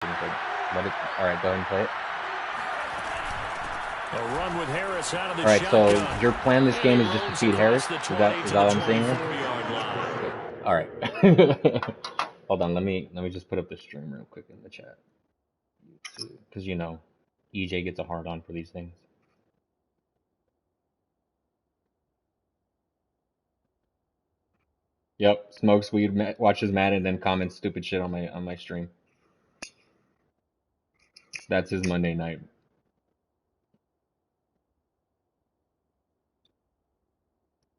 Let it. All right, go ahead and play it. A run with Harris out of the all right, shotgun. so your plan this game is just to feed Harris? Is that all I'm saying here? All right. Hold on, let me just put up the stream real quick in the chat. Because, you know, EJ gets a hard on for these things. Yep, smokes weed, watches Madden, then comments stupid shit on my stream. That's his Monday night.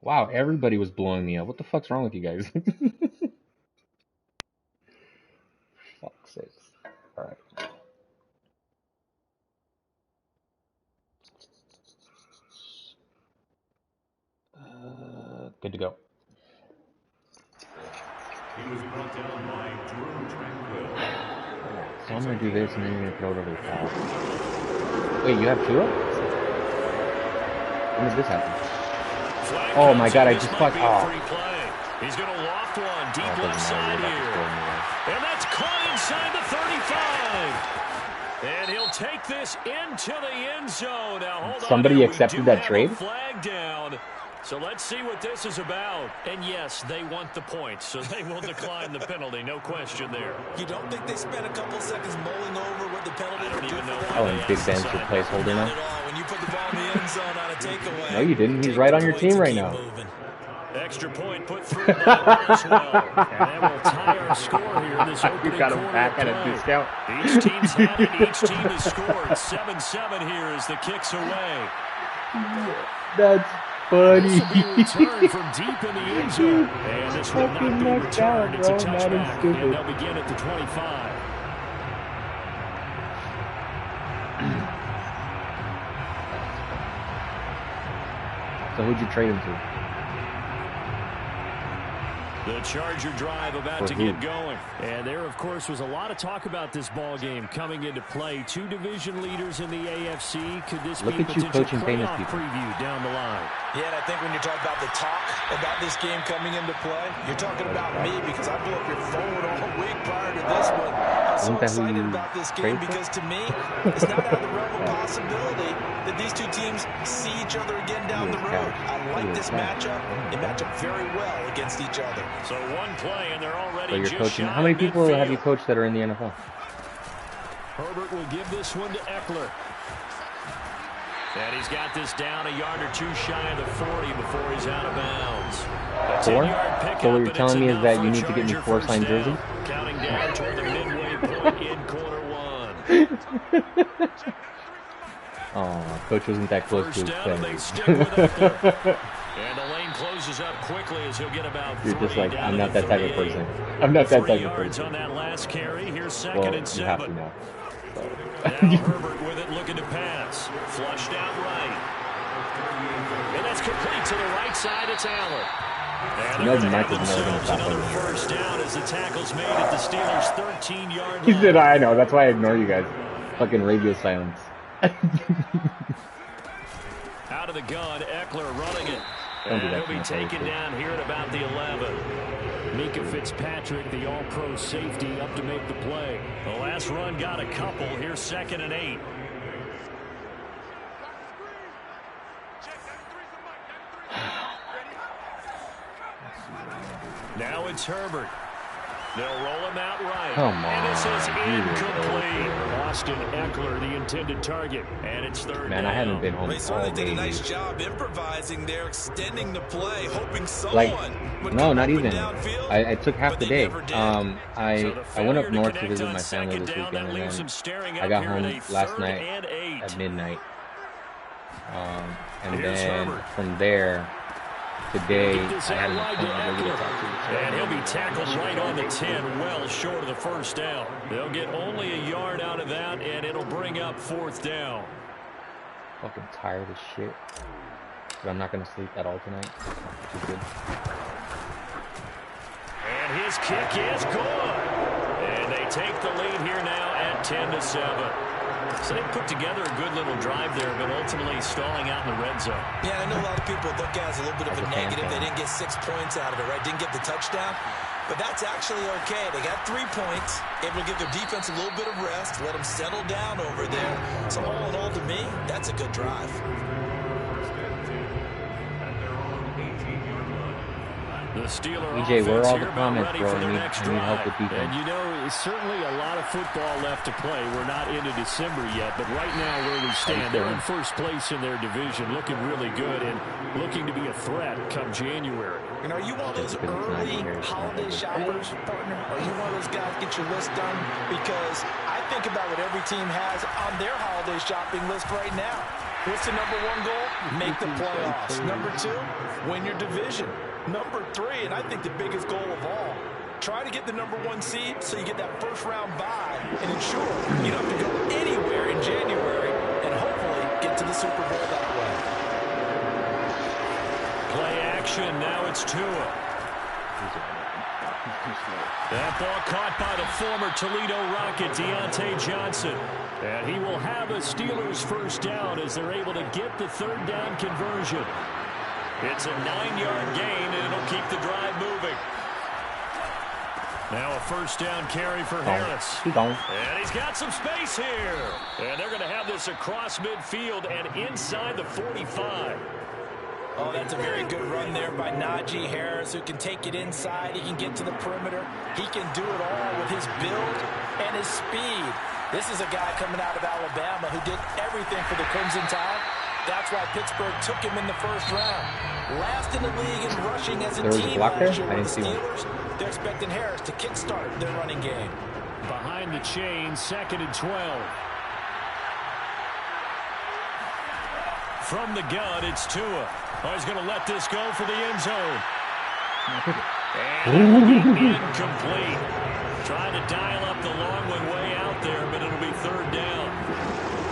Wow, everybody was blowing me up. What the fuck's wrong with you guys? Fuck's sakes. Alright. Good to go. He was brought down by Drew Tranquil. So I'm gonna do this and then you're gonna throw it over the top. Wait, you have two? When did this happen? Oh my god, I just fucked. Oh. He's gonna loft one deep left side here. And that's caught inside the 35. And he'll take this into the end zone. Now hold on. Somebody accepted that trade? Flag down. So let's see what this is about. And yes, they want the points, so they will decline the penalty. No question there. You don't think they spent a couple seconds mulling over what the penalty would do for them? Oh, and Big Ben's your placeholder now? When you put the ball in the end zone on a takeaway. No, you didn't. He's right on your team right now. Extra point put through by Boswell. And that will tie our score here in this opening You got him quarter back at a play. discount. Each team's had it. Each team has scored. 7-7 here as the kick's away. That's funny. This will be returned from deep in the end zone. And this will not be returned. It's a touchback. And they'll begin at the 25. So who'd you trade him to? The Charger drive about to get going. And there, of course, was a lot of talk about this ball game coming into play. Two division leaders in the AFC. Could this be a potential playoff preview down the line? Yeah, and I think when you're talking about the talk about this game coming into play, you're talking about me because I blew up your phone all week prior to this one. I'm so excited about this game because to me, it's not out of the realm of possibility that these two teams see each other again down the road. I like this matchup. They match up very well against each other. So one play and they're already so you're coaching. How many people have you coached that are in the NFL? Herbert will give this one to Eckler. And he's got this down a yard or two shy of the 40 before he's out of bounds. 4? So what you're telling me is that you need to get me 4 signed jerseys? Counting down toward the midway point in quarter one. Oh, coach wasn't that close to his play. And the lane closes up quickly as he'll get about 3. You're just like, I'm not that type of person. I'm not that type of person. On that last carry. Here's second and 7. You have to now. So. Now Herbert with it looking to pass. Flushed out right. And that's complete to the right side. It's Allen. And you know Mike is never going to stop him. First down as the tackle's made at the Steelers' 13-yard line. He said, I know. That's why I ignore you guys. Fucking radio silence. Out of the gun, Eckler running it. And he'll be taken down here at about the 11. Mika Fitzpatrick, the all-pro safety, up to make the play. The last run got a couple. Here's 2nd and 8. Now it's Herbert. They'll roll him out right. Come on. And this is incomplete. Austin Eckler, the intended target. And it's 3rd down. Man, I haven't been home They certainly did a nice job improvising there, extending the play, hoping someone would no, come not even. downfield, I took half the day. So I went up north to visit my family this weekend, and then I got home last night at midnight. And then from there, today, I had an appointment to talk to you. And he'll be tackled right on the 10, well short of the first down. They'll get only a yard out of that, and it'll bring up 4th down. Fucking tired as shit. But I'm not going to sleep at all tonight, which is good. And his kick is good. And they take the lead here now at 10-7. So they put together a good little drive there, but ultimately stalling out in the red zone. Yeah, I know a lot of people look at it as a little bit of a negative. They didn't get 6 points out of it, right? Didn't get the touchdown. but that's actually okay. They got 3 points, able to give their defense a little bit of rest, let them settle down over there. So all in all, to me, that's a good drive. The Steeler EJ, where are all the here comments, ready bro? for I their need next help drive. with defense. And you know, it's certainly a lot of football left to play. We're not into December yet, but right now where we stand, they're in first place in their division, looking really good and looking to be a threat come January. And are you one of those early holiday shoppers, partner? Are you one of those guys get your list done? Because I think about what every team has on their holiday shopping list right now. What's the number 1 goal? Make the playoffs. Number 2, win your division. Number 3, and I think the biggest goal of all, try to get the number 1 seed so you get that first-round bye and ensure you don't have to go anywhere in January and hopefully get to the Super Bowl that way. Play action. Now it's Tua. That ball caught by the former Toledo Rocket, Deontay Johnson. And he will have a Steelers first down as they're able to get the 3rd down conversion. It's a 9-yard gain, and it'll keep the drive moving. Now a first down carry for Harris. And he's got some space here. And they're going to have this across midfield and inside the 45. Oh, that's a very good run there by Najee Harris, who can take it inside. He can get to the perimeter. He can do it all with his build and his speed. This is a guy coming out of Alabama who did everything for the Crimson Tide. That's why Pittsburgh took him in the first round. Last in the league in rushing as a team last year with the Steelers. They're expecting Harris to kickstart their running game. Behind the chain, 2nd and 12. From the gun, it's Tua. Oh, he's going to let this go for the end zone. And incomplete. Trying to dial up the long one way out there, but it'll be 3rd down.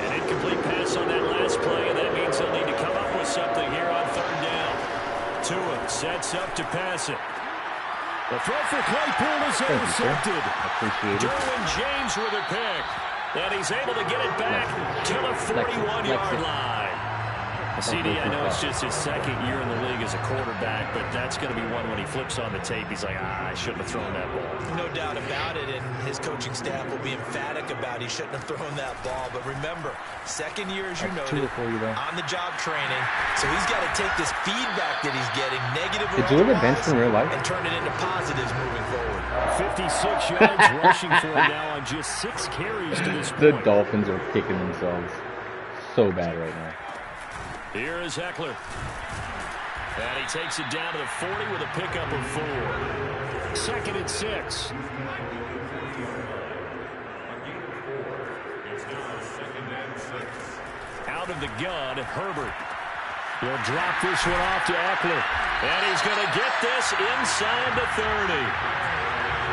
An incomplete pass on that last play, and that means they'll need to come up with something here on 3rd down. Tua sets up to pass it. The throw for Claypool is intercepted. Derwin James with a pick. And he's able to get it back to the 41-yard line. CD, I know it's just his 2nd year in the league as a quarterback, but that's going to be one when he flips on the tape. He's like, I shouldn't have thrown that ball. No doubt about it, and his coaching staff will be emphatic about he shouldn't have thrown that ball. But remember, 2nd year, as you noted, on-the-job training. So he's got to take this feedback that he's getting, negative or otherwise, and turn it into positives moving forward. 56 yards rushing for him now on just 6 carries to this point. The Dolphins are kicking themselves so bad right now. Here is Eckler. And he takes it down to the 40 with a pickup of 4. 2nd and 6. Out of the gun, Herbert. He'll drop this one off to Eckler. And he's going to get this inside the 30.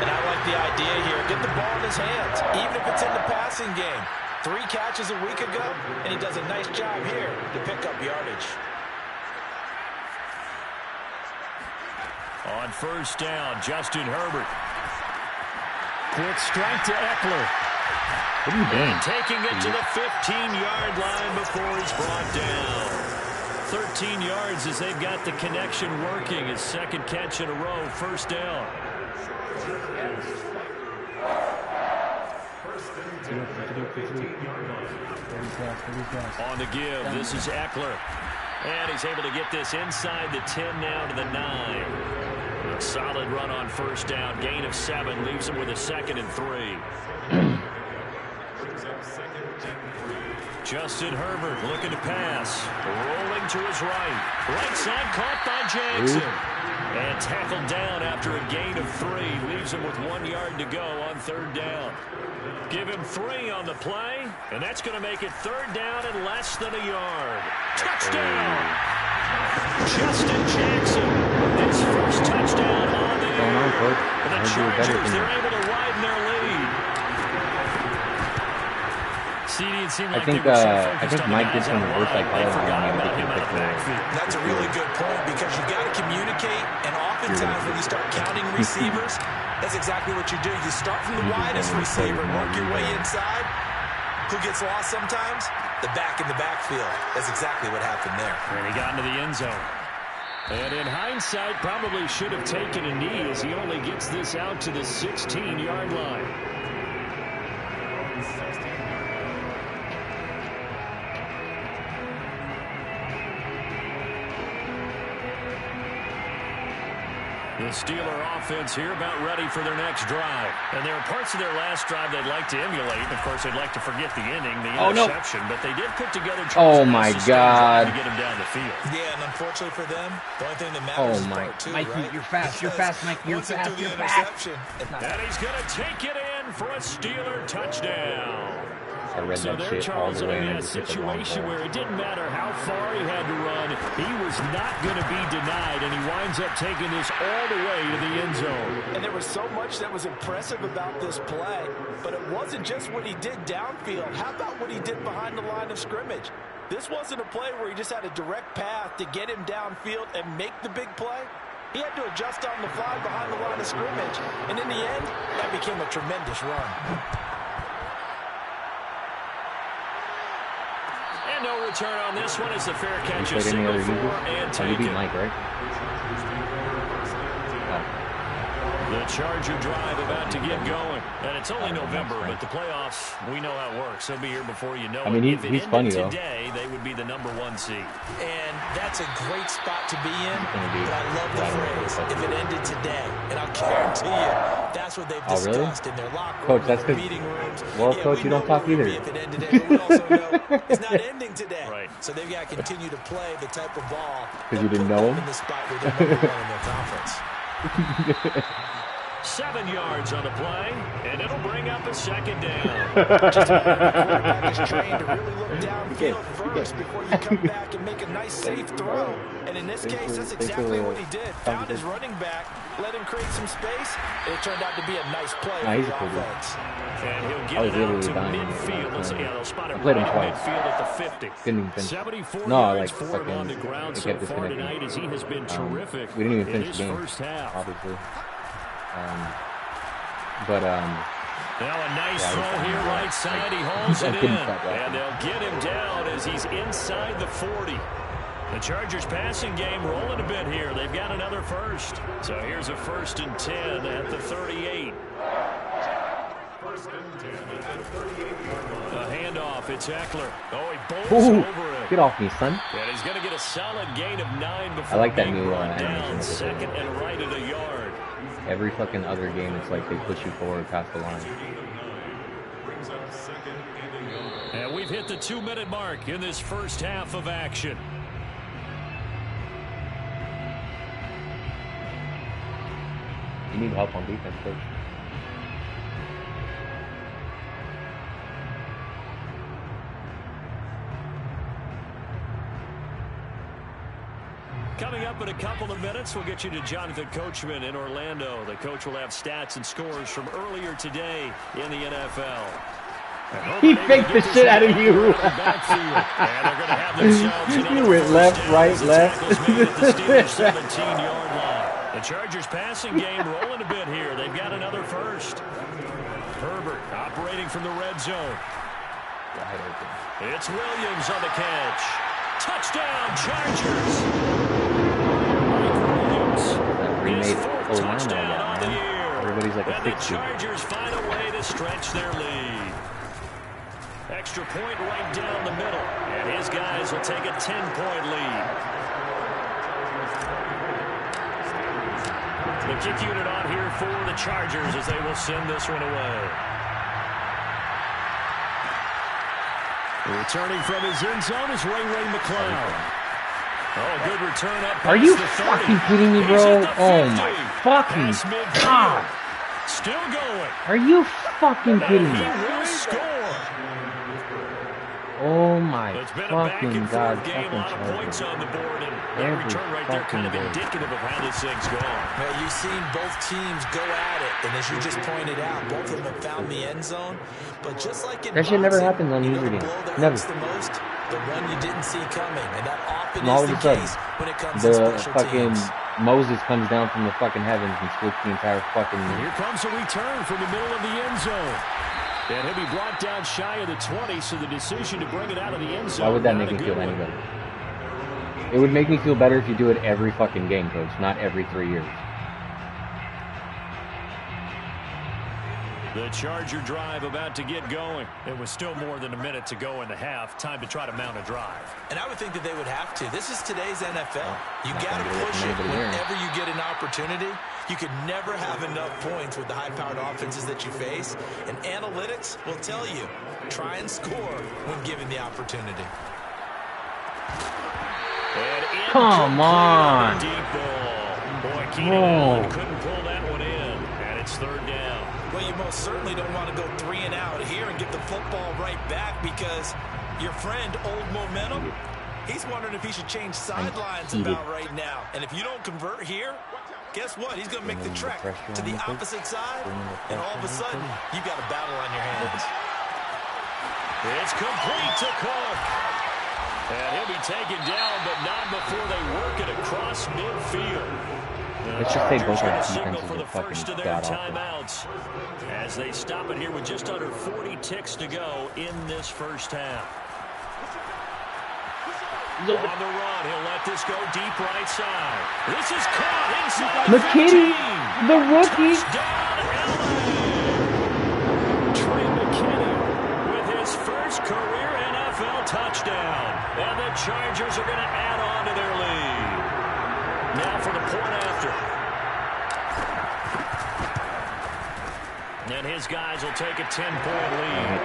And I like the idea here. Get the ball in his hands, even if it's in the passing game. 3 catches a week ago, and he does a nice job here to pick up yardage. On first down, Justin Herbert. Quick strike to Eckler. What are you doing? Taking it to the 15-yard line before he's brought down. 13 yards as they've got the connection working. His 2nd catch in a row, first down. On the give, this is Eckler. And he's able to get this inside the 10 now to the 9. A solid run on first down. Gain of 7 leaves him with a 2nd and 3. Justin Herbert looking to pass. Rolling to his right. Right side caught by Jackson. And tackled down after a gain of 3. Leaves him with 1 yard to go on 3rd down. Give him 3 on the play. And that's going to make it 3rd down and less than a yard. Touchdown! Justin Jackson. His first touchdown on the year. And the Chargers, they're able to widen their lead. CD, it seemed like they were so focused on Mike the guys out wide, they forgot about him out of the backfield. That's a really good point because you've got to communicate, and oftentimes when you start counting receivers, that's exactly what you do. You start from the widest receiver and work your way inside. Who gets lost sometimes? The back in the backfield. That's exactly what happened there. And he got into the end zone. And in hindsight, probably should have taken a knee as he only gets this out to the 16-yard line. The Steeler offense here about ready for their next drive. And there are parts of their last drive they'd like to emulate. Of course, they'd like to forget the ending, the interception. No. But they did put together oh, my God. To get him down the field. Yeah, and unfortunately for them, the only thing that matters is part two, Mikey, right? you're fast. You're fast, Mikey. You're fast. You're fast. And he's going to take it in for a Steeler touchdown. I read so that there, shit Charles, all the way in a situation where it didn't matter how far he had to run, he was not going to be denied, and he winds up taking this all the way to the end zone. And there was so much that was impressive about this play, but it wasn't just what he did downfield. How about what he did behind the line of scrimmage? This wasn't a play where he just had a direct path to get him downfield and make the big play. He had to adjust on the fly behind the line of scrimmage, and in the end, that became a tremendous run. And no return on this one as the fair catch is single for and take it. Mike, right? The Charger drive about to get going. And it's only November, but the playoffs, we know how it works. They'll be here before you know it. I mean, he's funny, though. Today, they would be the #1 seed. And that's a great spot to be in, but I love the phrase, if it ended today. And I'll guarantee you, that's what they've discussed in their locker room, Coach, meeting rooms. Well, yeah, Coach, you don't talk either. If it ended today, but we also know it's not ending today. Right. So they've got to continue to play the type of ball because you didn't know him in the spot where they're #1 in their conference. 7 yards on the play, and it'll bring up a second down. Just the quarterback is trained to really look downfield first before you come back and make a nice, safe throw. And in this case, that's exactly what he did. Found his running back, let him create some space, and it turned out to be a nice play for the offense. And he'll get it out to midfield. They'll spot it right at midfield at the 50. 74 yards for him on the ground so far tonight as he has been terrific. We didn't even finish the game, first half. obviously. Now a nice throw here right side. He holds it in. And they'll get him down as he's inside the 40. The Chargers passing game rolling a bit here. They've got another first. So here's a 1st and 10 at the 38. 1st and 10 at the 38-yard line. A handoff. It's Eckler. Oh, he bolts over it. Get off me, son. And he's going to get a solid gain of 9 before I like that new down 2nd and right at a yard. Every fucking other game, it's like they push you forward past the line. And we've hit the 2-minute mark in this first half of action. You need help on defense, Coach. Coming up in a couple of minutes, we'll get you to Jonathan Coachman in Orlando. The coach will have stats and scores from earlier today in the NFL. He faked the shit out of you. You went left, right, left. The Chargers passing game rolling a bit here. They've got another first. Herbert operating from the red zone. It's Williams on the catch. Touchdown, Chargers. Remade touchdown on the year. Everybody's like and the Chargers find a way to stretch their lead. Extra point right down the middle. And his guys will take a 10-point lead. The kick unit on here for the Chargers as they will send this one away. Returning from his end zone is Ray McCloud. Oh, good return up. Are you fucking kidding me, bro? Oh my fucking God. Still going. Are you fucking kidding me? He will score. Oh my fucking God. Game, a lot of points on the board, and that return right there kind of indicative of how this thing's going. Well, you've seen both teams go at it, and as you just pointed out, both of them have found the end zone. But just like in that shit never happens on these games. Never. The one you didn't see coming, and that often and all is of a the sudden, case when it comes to special fucking teams. Moses comes down from the fucking heavens and splits the entire fucking. Here comes a return from the middle of the end zone. And he'll be brought down shy of the 20, so the decision to bring it out of the end zone. Why would that make him feel any better? It would make me feel better if you do it every fucking game, Coach, not every 3 years. The Charger drive about to get going. It was still more than a minute to go in the half. Time to try to mount a drive. And I would think that they would have to. This is today's NFL. You got to push it whenever you get an opportunity. You could never have enough points with the high-powered offenses that you face. And analytics will tell you, try and score when given the opportunity. Come on. Deep ball. Boy, Keenan Allen couldn't pull that one in. And it's third down. Well, you most certainly don't want to go 3 and out here and get the football right back because your friend, Old Momentum, he's wondering if he should change sidelines about right now. And if you don't convert here, guess what? He's going to make the trek to the opposite side, and all of a sudden, you've got a battle on your hands. It's complete to Cook. And he'll be taken down, but not before they work it across midfield. Let's just say both our defenses for the are fucking first of their timeouts as they stop it here with just under 40 ticks to go in this first half. On the run, he'll let this go deep right side. This is caught inside the 15. The rookie. Trey McKinney with his first career NFL touchdown. And the Chargers are going to add on to their lead. Now for the point after. And his guys will take a 10-point lead.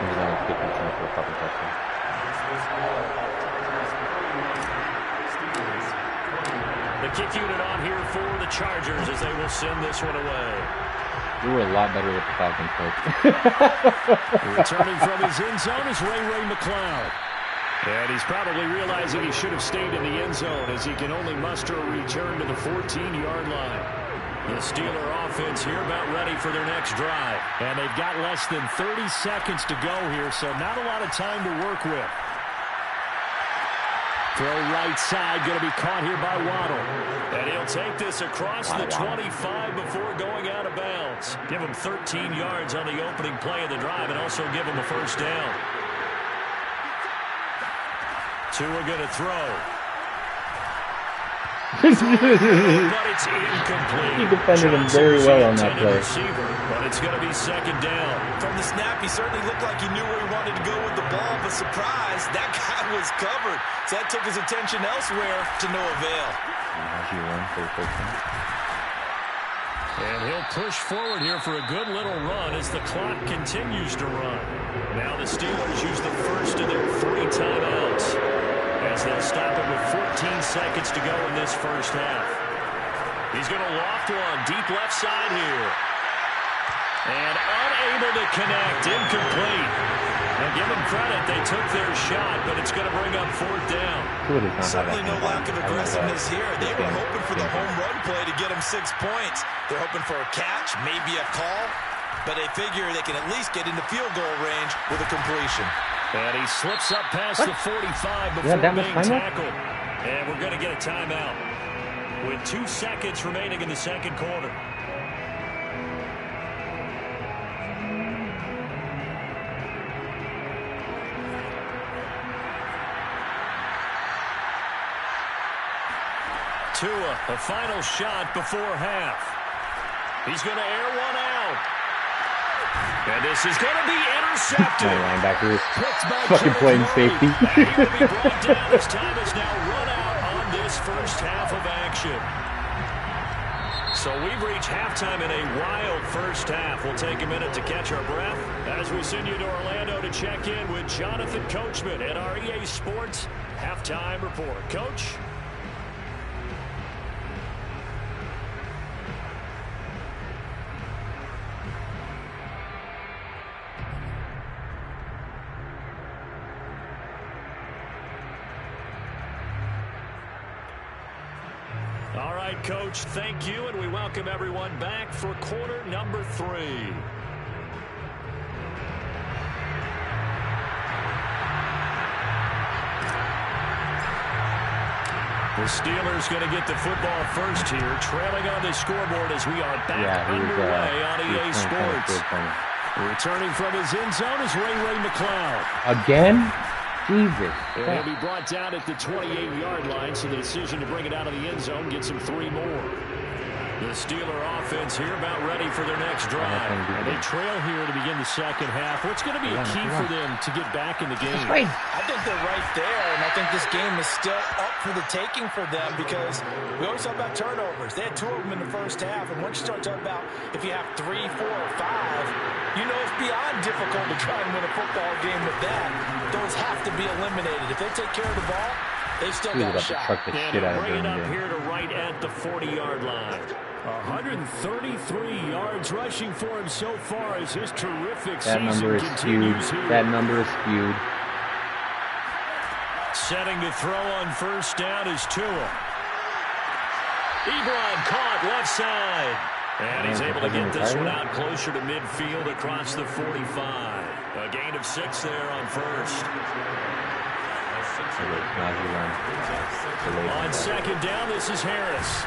The kick unit on here for the Chargers as they will send this one away. We were a lot better with the Falcons, coach. Returning from his end zone is Ray McLeod. And he's probably realizing he should have stayed in the end zone as he can only muster a return to the 14-yard line. The Steeler offense here about ready for their next drive. And they've got less than 30 seconds to go here, so not a lot of time to work with. Throw right side, going to be caught here by Waddle. And he'll take this across the 25 before going out of bounds. Give him 13 yards on the opening play of the drive and also give him a first down. Tua going to throw. But it's incomplete. He defended him very well on that play. But it's going to be second down. From the snap, he certainly looked like he knew where he wanted to go with the ball, but surprise, that guy was covered. So that took his attention elsewhere to no avail. And he'll push forward here for a good little run as the clock continues to run. Now the Steelers use the first of their 3 timeouts as they'll stop it with 14 seconds to go in this first half. He's going to loft one deep left side here. And unable to connect, incomplete. And give them credit, they took their shot, but it's going to bring up 4th down. Certainly no lack of aggressiveness here. They were hoping for the home run play to get them 6 points. They're hoping for a catch, maybe a call, but they figure they can at least get into field goal range with a completion. And he slips up past the 45 before being tackled. And we're going to get a timeout with 2 seconds remaining in the second quarter. Tua, a final shot before half. He's going to air one out. And this is going to be intercepted. Linebacker fucking playing safety. He will be brought down as time is now run out on this first half of action. So we've reached halftime in a wild first half. We'll take a minute to catch our breath as we send you to Orlando to check in with Jonathan Coachman at our EA Sports Halftime Report. Coach? All right, Coach, thank you, and we welcome everyone back for quarter number 3. The Steelers going to get the football first here, trailing on the scoreboard as we are back underway on EA Sports. Returning from his end zone is Ray McLeod. Again? Jesus. And he'll be brought down at the 28-yard line, so the decision to bring it out of the end zone gets him 3 more. The Steeler offense here about ready for their next drive. And they trail here to begin the second half. What's going to be a key for them to get back in the game? I think they're right there, and I think this game is still up for the taking for them because we always talk about turnovers. They had 2 of them in the first half, and once you start talking about if you have 3, 4, or 5, you know it's beyond difficult to try and win a football game with that. Those have to be eliminated. If they take care of the ball, they've still got a shot. And bring it up here to right at the 40-yard line. 133 yards rushing for him so far as his terrific season continues here. That number is skewed. Setting to throw on first down is Tua. Ebron caught left side. And he's able to get this one out closer to midfield across the 45. A gain of 6 there on first. On second down, this is Harris.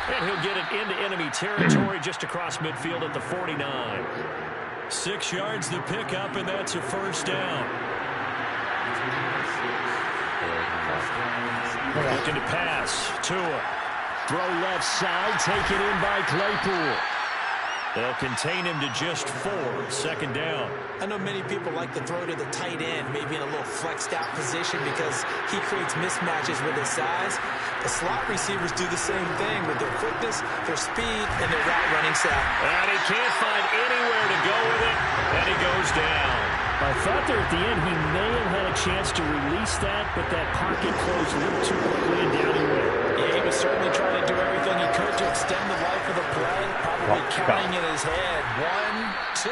And he'll get it into enemy territory just across midfield at the 49. 6 yards the pickup, and that's a first down. Looking to pass. Tua. Throw left side, taken in by Claypool. They'll contain him to just 4. Second down. I know many people like to throw to the tight end, maybe in a little flexed out position because he creates mismatches with his size. The slot receivers do the same thing with their quickness, their speed, and their route running set. And he can't find anywhere to go with it, and he goes down. I thought there at the end he may have had a chance to release that, but that pocket closed a little too quickly and down he went. Yeah, he was certainly trying to do everything he could to extend the life of the play, probably counting in his head 1, 2,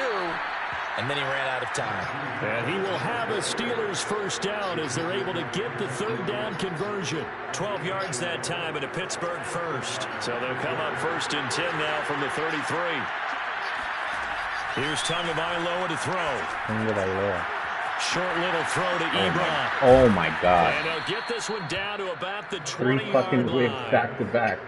and then he ran out of time. And he will have a Steelers first down as they're able to get the third down conversion. 12 yards that time and a Pittsburgh first. So they'll come up first and 10 now from the 33. Here's Tagovailoa to throw. Short little throw to Ebron. Oh my God. And they'll get this one down to about the 3 fucking whips back to back.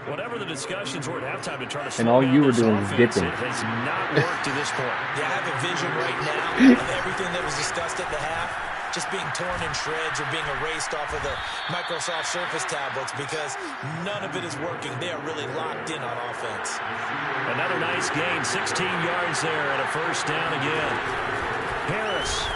Whatever the discussions were at halftime to try to slow and all you were doing offense, was dipping. It has not worked to this point. Yeah, I have a vision right now of everything that was discussed at the half just being torn in shreds or being erased off of the Microsoft Surface tablets because none of it is working. They are really locked in on offense. Another nice gain, 16 yards there and a first down again. Harris.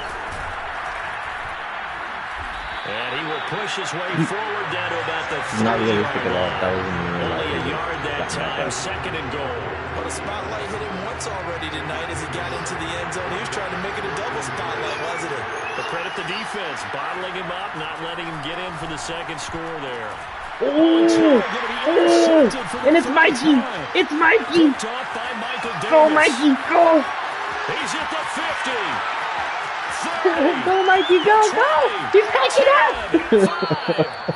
And he will push his way forward down to about the 30-yard line. Not realistic at all. That wasn't Only a yard that time, second and goal. Well, the spotlight hit him once already tonight as he got into the end zone. He was trying to make it a double spotlight, wasn't it? But credit the defense, bottling him up, not letting him get in for the second score there. Oh, and it's Mikey. It's Mikey. Go, Mikey, go. He's at the 50. Go, Mikey, go, go! He's catching up!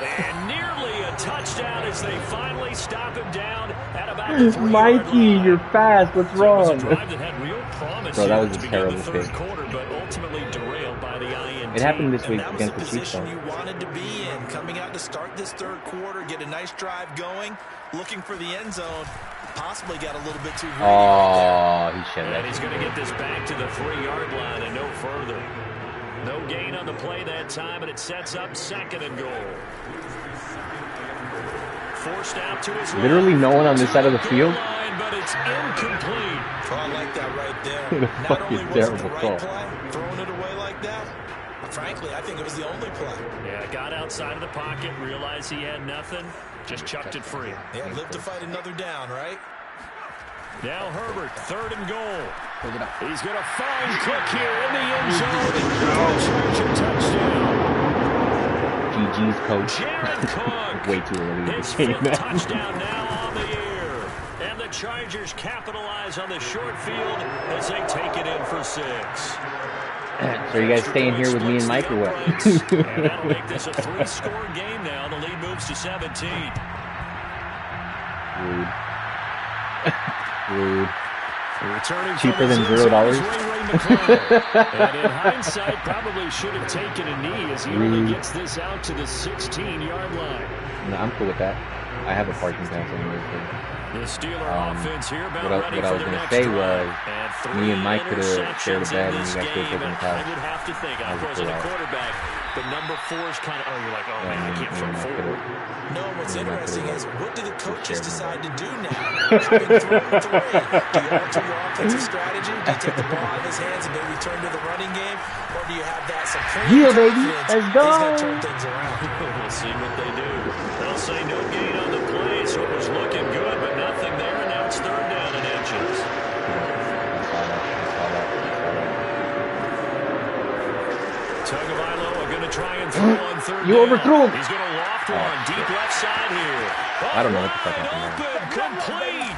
And nearly a touchdown as they finally stop him down at about the 3-yard Mikey, line. you're fast. What's wrong? Bro, that was a terrible mistake. Quarter, but ultimately derailed by the INT. It happened this week that against was the Chiefs. position you wanted to be in, coming out to start this third quarter, get a nice drive going, looking for the end zone. Possibly got a little bit too greedy right there. He should have. And he's going to get this back to the 3-yard line and no further. No gain on the play that time, and it sets up second and goal. Forced out to his literally no one on this side of the field. Line, but it's incomplete. Oh, I like that right there. Not only was it the right play, throwing it away like that, frankly, I think it was the only play. Yeah, got outside of the pocket, realized he had nothing, just chucked it free. Yeah, live to fight another down, right? Now Herbert, third and goal. He's going to find Cook here in the end zone. And touchdown. GG's coach. Jared Cook. Way too early. His 5th touchdown now on the year. And the Chargers capitalize on the short field as they take it in for 6. So you guys staying here with me and Mike or what? And that'll make this a 3-score game now. The lead moves to 17. Rude. Rude. Cheaper than $0. And in hindsight, probably should have taken a knee as he only gets this out to the 16-yard line. No, I'm cool with that. I have a parking pass anyways. The Steeler offense here about what ready I was for going their to say next was, drive. me and Mike could have shared a bed and you guys could have taken the couch. I would have to think, I was a quarterback. But number 4 is kind of, oh, you're like, oh, man, I can't throw 4. No, what's interesting is, what do the coaches decide to do now? Having thrown 3, do you alter your offensive strategy? Do you take the ball out of his hands and maybe turn to the running game? Or do you have that supreme confidence let's go. he's going to turn things around? We'll see what they do. They'll say no gain on the play, so it was looking good, but nothing there, and now it's 3rd down and inches. Tagovailoa going to try and throw on 3rd You down. overthrew him. He's going to loft one deep left side here. I don't know what the fuck happened there. Complete.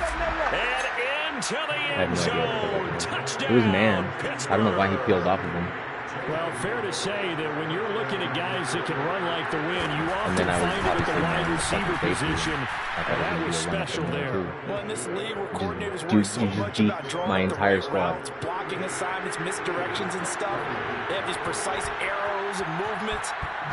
And into the end zone. Touchdown. It was man. I don't know why he peeled off of him. Well, fair to say that when you're looking at guys that can run like the wind, you often I find it at the wide receiver position. That was special there. Well, in this league where coordinators worry so much about drawing the right routes, blocking assignments, misdirections and stuff, they have these precise arrows and movements.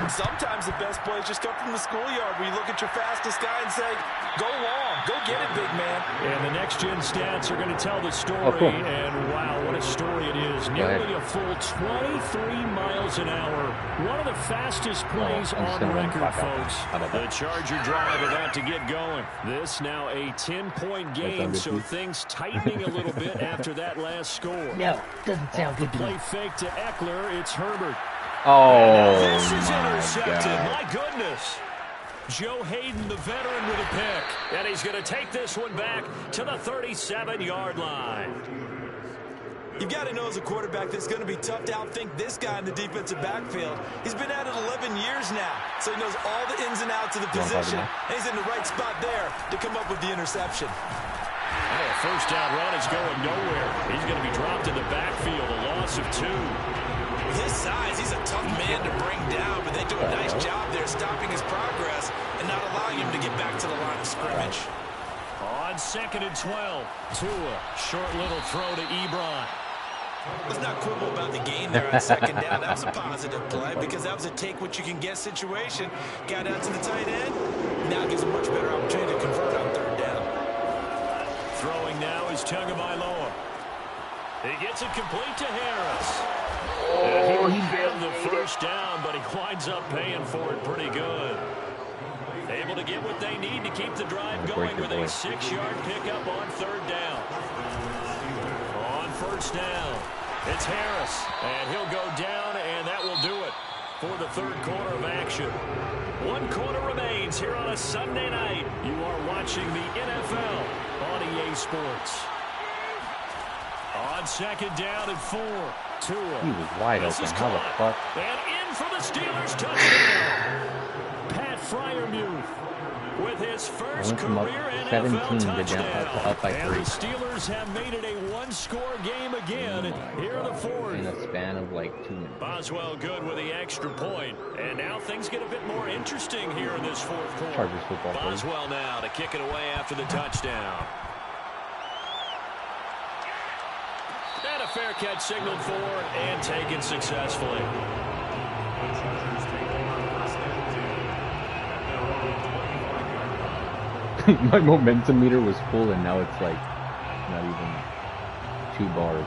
Sometimes the best plays just come from the schoolyard where you look at your fastest guy and say, go long, go get it, big man. And the next-gen stats are going to tell the story. Oh, cool. And wow, what a story it is. Nearly a full 23 miles an hour. One of the fastest plays on record, folks. The Charger drive about to get going. This now a 10-point game, so things tightening a little bit after that last score. No, doesn't sound good to me. Play fake to Eckler. It's Herbert. Oh, this is my intercepted. God. My goodness. Joe Hayden, the veteran, with a pick. And he's going to take this one back to the 37-yard line. You've got to know as a quarterback that it's going to be tough to outthink this guy in the defensive backfield. He's been at it 11 years now, so he knows all the ins and outs of the position. And he's in the right spot there to come up with the interception. Oh, first down run is going nowhere. He's going to be dropped in the backfield, a loss of 2. His size, he's a tough man to bring down, but they do a nice job there stopping his progress and not allowing him to get back to the line of scrimmage. On 2nd and 12, Tua, short little throw to Ebron. Let's not quibble about the game there on 2nd down. That was a positive play because that was a take-what-you-can-get situation. Got out to the tight end. Now gives a much better opportunity to convert on 3rd down. Throwing now is Tagovailoa. He gets it complete to Harris. Oh, he found the first down, but he winds up paying for it pretty good. Able to get what they need to keep the drive going with a 6-yard pickup on 3rd down. On 1st down, it's Harris, and he'll go down, and that will do it for the 3rd quarter of action. 1 quarter remains here on a Sunday night. You are watching the NFL on EA Sports. On 2nd down and 4. Tua. He was wide open. How the fuck? And in for the Steelers touchdown. Pat Freiermuth with his first career NFL touchdown. Up by 3. And the Steelers have made it a 1-score game again. Here are the 4th. In a span of like 2 minutes. Boswell good with the extra point. And now things get a bit more interesting here in this 4th quarter. Chargers football. Boswell now to kick it away after the touchdown. And a fair catch signaled for and taken successfully. My momentum meter was full, and now it's like not even 2 bars.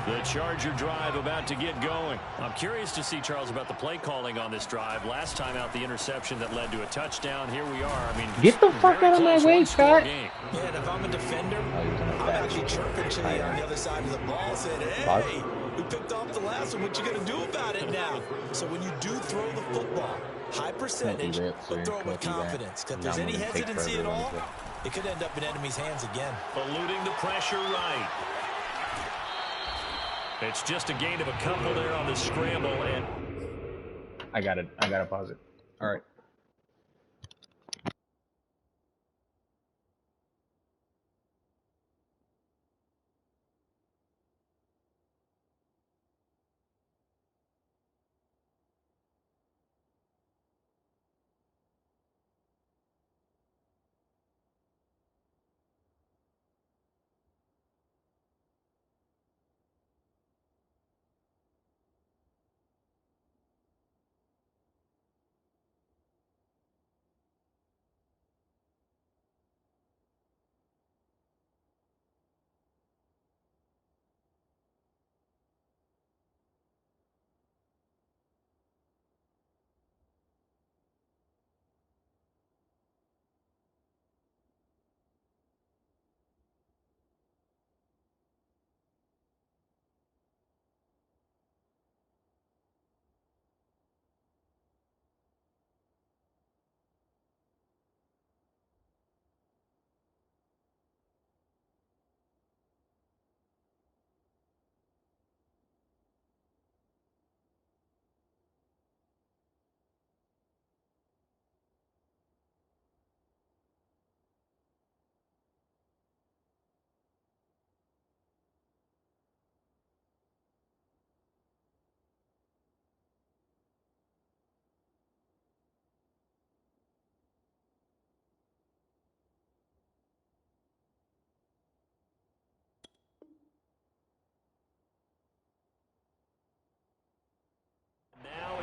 The Charger drive about to get going. I'm curious to see, Charles, about the play calling on this drive. Last time out, the interception that led to a touchdown. Here we are. I mean, get the fuck out of my way, Scott. Yeah, and if I'm a defender, I'm actually chirping to you on the other side of the ball, saying, hey, we picked off the last one. What you going to do about it now? So when you do throw the football, high percentage, but throw it with confidence. Because if there's any hesitancy at all, it could end up in enemy's hands again. Eluding the pressure right. It's just a gain of a couple there on the scramble. And I got it. I got to pause it. All right.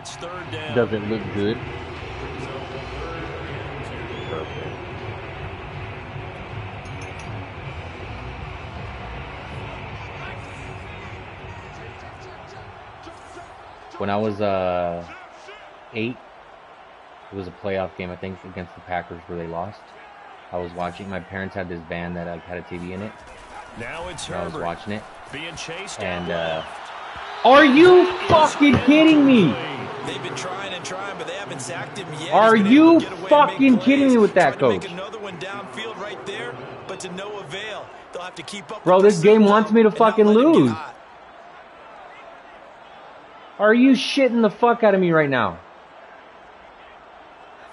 it's third down. Does it look good? Perfect. When I was 8, it was a playoff game, I think, against the Packers where they lost. I was watching. My parents had this van that had a TV in it. Now it's I was watching it. Being chased and are you fucking kidding me? They've been trying and trying, but they haven't sacked him yet. Are you fucking kidding me with that, coach? Another one downfield right there, but to no avail. They'll have to keep up. Bro, this game wants me to fucking lose. Are you shitting the fuck out of me right now?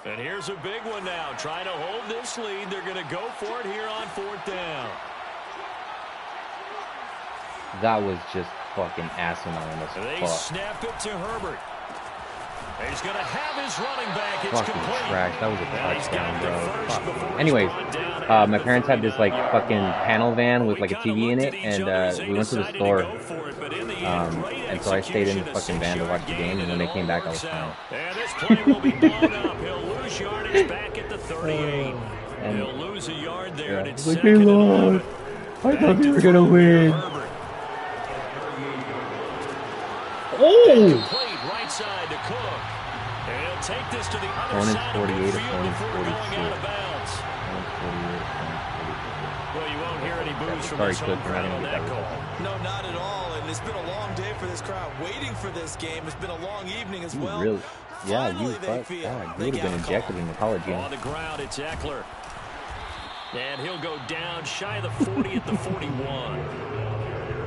And here's a big one now. Trying to hold this lead. They're going to go for it here on fourth down. That was just fucking asinine as fuck. They snap it to Herbert. He's going to have his running back. It's fucking complete. trash. That was a touchdown, bro. Anyways, my parents had this like fucking panel van with like a TV in it, and we went to the store. And so I stayed in the fucking van to watch the game, and when they came back, I was fine. And this play will be blown up. He'll lose yardage back at the 38. He'll lose a yard there, and it's second and 11. I thought we were gonna win. Oh! Right side to Cook. And he'll take this to the other side of the field before going out of bounds. Well, you won't hear any boos from this home crowd on that call. No, not at all. And it's been a long day for this crowd. Waiting for this game. It's been a long evening as well. Really? Yeah, you would have been injected in the college game. On the ground, it's Eckler. And he'll go down shy of the 40 at the 41.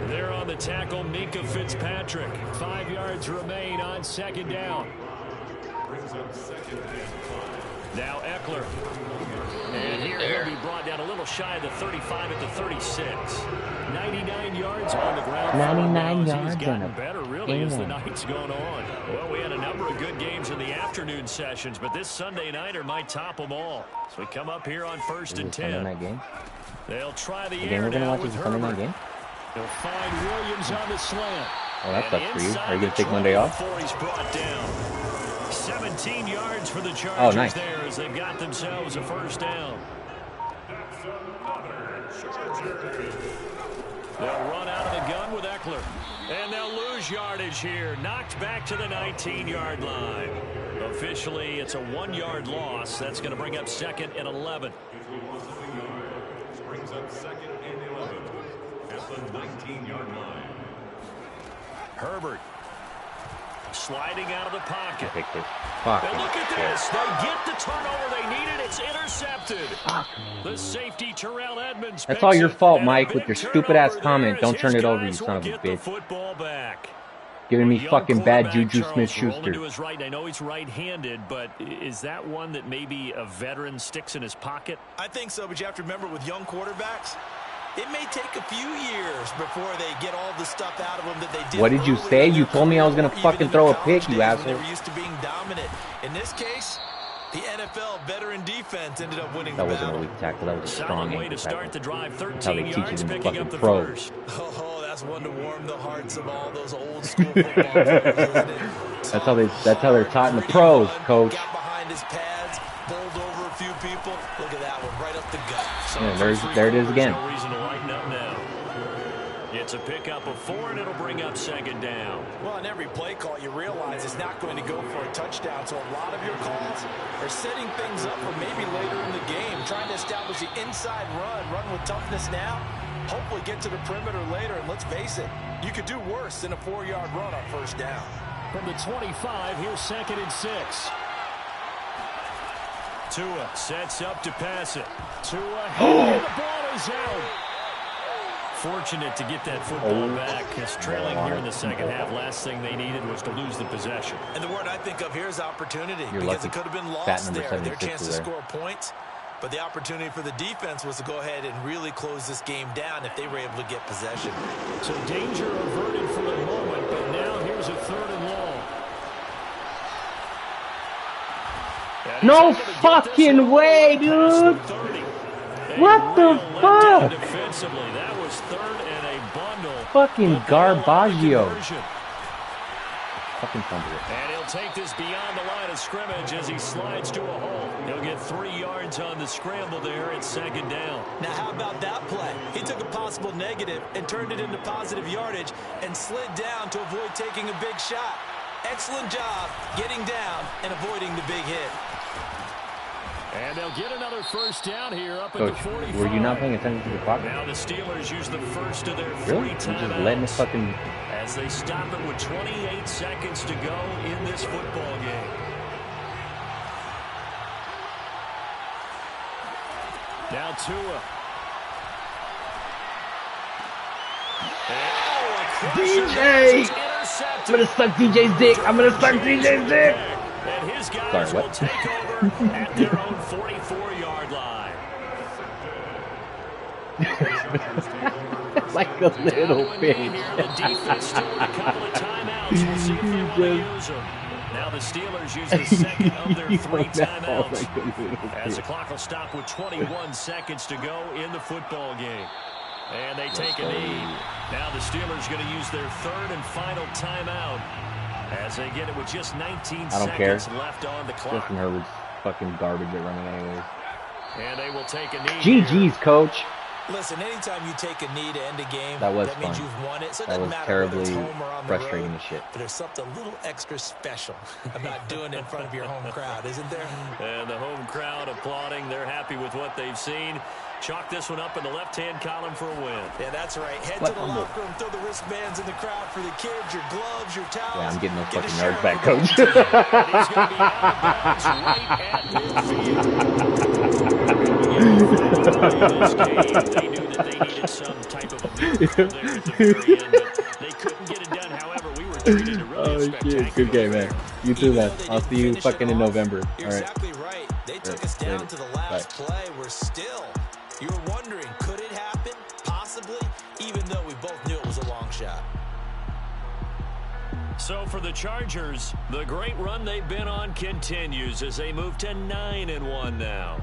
There on the tackle, Minka Fitzpatrick. 5 yards remain on second down. Now Eckler. And here he'll be brought down a little shy of the 35 at the 36. 99 yards on the ground. 99 yards. He's gotten better, really, as the night's gone on. Well, we had a number of good games in the afternoon sessions, but this Sunday nighter might top them all. So we come up here on first and 10. Sunday night game? They'll try the game air we're gonna now watch with is a Sunday night Herbert. game? They'll find Williams on the slant. Oh, that sucks for you. Are you gonna take Monday off? He's brought down. 17 yards for the Chargers. Oh, nice. There as they've got themselves a first down. They'll run out of the gun with Eckler. And they'll lose yardage here. Knocked back to the 19-yard line. Officially, it's a 1-yard loss. That's going to bring up second and 11. Brings up second and 11 at the 19-yard line. Herbert sliding out of the pocket. Fuck. And look at this. They get the turnover they needed. It's intercepted. The safety, Terrell Edmonds. That's all your fault, Mike, with your stupid-ass comment. Don't turn it over, you son of a bitch. Football back. Giving me fucking bad Juju Smith-Schuster. To his right. I know he's right-handed, but is that one that maybe a veteran sticks in his pocket? I think so, but you have to remember with young quarterbacks, it may take a few years before they get all the stuff out of them that they did. What did you say? You told me I was going to fucking throw a pick, you asshole. They were used to being dominant. In this case, the NFL veteran defense ended up winning the battle. That wasn't a weak tackle. That was a strong way to start the drive. 13 That's how they teach yards, it in picking up fucking the pros. first. Oh, that's one to warm the hearts of all those old school football players. That's how they're taught in the pros, coach. Got behind his pads, bowled over a few people. Look at that one, right up the gut. Yeah, there it is again. No reason to lighten up now. It's a pickup of 4, and it'll bring up second down. Well, on every play call, you realize it's not going to go for a touchdown. So a lot of your calls are setting things up for maybe later in the game, trying to establish the inside run with toughness now. Hopefully get to the perimeter later, and let's face it, you could do worse than a 4-yard run on first down. From the 25, here's second and 6. Tua sets up to pass it. Tua, the ball is out. Fortunate to get that football back. It's trailing here in the second half. Last thing they needed was to lose the possession. And the word I think of here is opportunity. Because it could have been lost there. Their chance to score points. But the opportunity for the defense was to go ahead and really close this game down if they were able to get possession. So danger averted for the moment, but now here's a 3rd and long. No fucking way, dude! What the fuck? Defensively, that was 3rd and a bundle. Fucking Garbaggio. fucking fumble it. And he'll take this beyond the line of scrimmage as he slides to a hole. He'll get 3 yards on the scramble there at 2nd down. Now, how about that play? He took a possible negative and turned it into positive yardage and slid down to avoid taking a big shot. Excellent job getting down and avoiding the big hit. And they'll get another first down here up at Coach, the 45. were you not paying attention to the clock? Now the Steelers use the first of their 3 Really? timeouts. You're just letting us fucking... As they stop it with 28 seconds to go in this football game. Now Tua. DJ! I'm gonna suck DJ's dick. I'm gonna suck DJ's dick. And his guys Sorry, what? will take over at their own 44-yard line. Like a little bitch. The defense still with a couple of timeouts. We'll see if they want to use them. Now the Steelers use the second of their 3 timeouts. As the clock will stop with 21 seconds to go in the football game. And they take a knee. Now the Steelers going to use their 3rd and final timeout as they get it with just 19 seconds left on the clock. Justin Herbert's fucking garbage at running anyways. And they will take a knee. GG's, coach. Listen, anytime you take a knee to end a game, that means you've won it. So it that doesn't was matter terribly whether it's home or on the frustrating road, as shit. But there's something a little extra special about doing it in front of your home crowd, isn't there? And the home crowd applauding. They're happy with what they've seen. Chalk this one up in the left-hand column for a win. Yeah, that's right. Head to the locker room, throw the wristbands in the crowd for the kids, your gloves, your towels. Yeah, I'm getting those fucking yards back, coach. He's going to be out of bounds right at midfield. They knew that they needed some type of a miracle there at the very end, but they couldn't get it done. However, we were treated to really spectacular. Good game, man. You too, man. I'll see you fucking in November. You're exactly right. They took us down to the last play. We're still... You were wondering, could it happen? Possibly, even though we both knew it was a long shot. So for the Chargers, the great run they've been on continues as they move to 9-1 now.